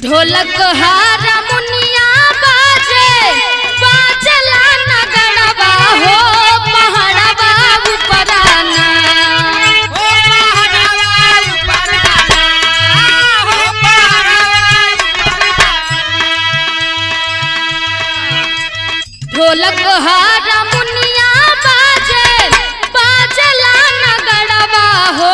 ढोलक हारमोनिया बाजे बाजला नगड़वा हो पहाड़वा उपराना हो पहाड़वा उपराना हो पहाड़वा ढोलक हारमोनिया बाजे बाजला नगड़वा हो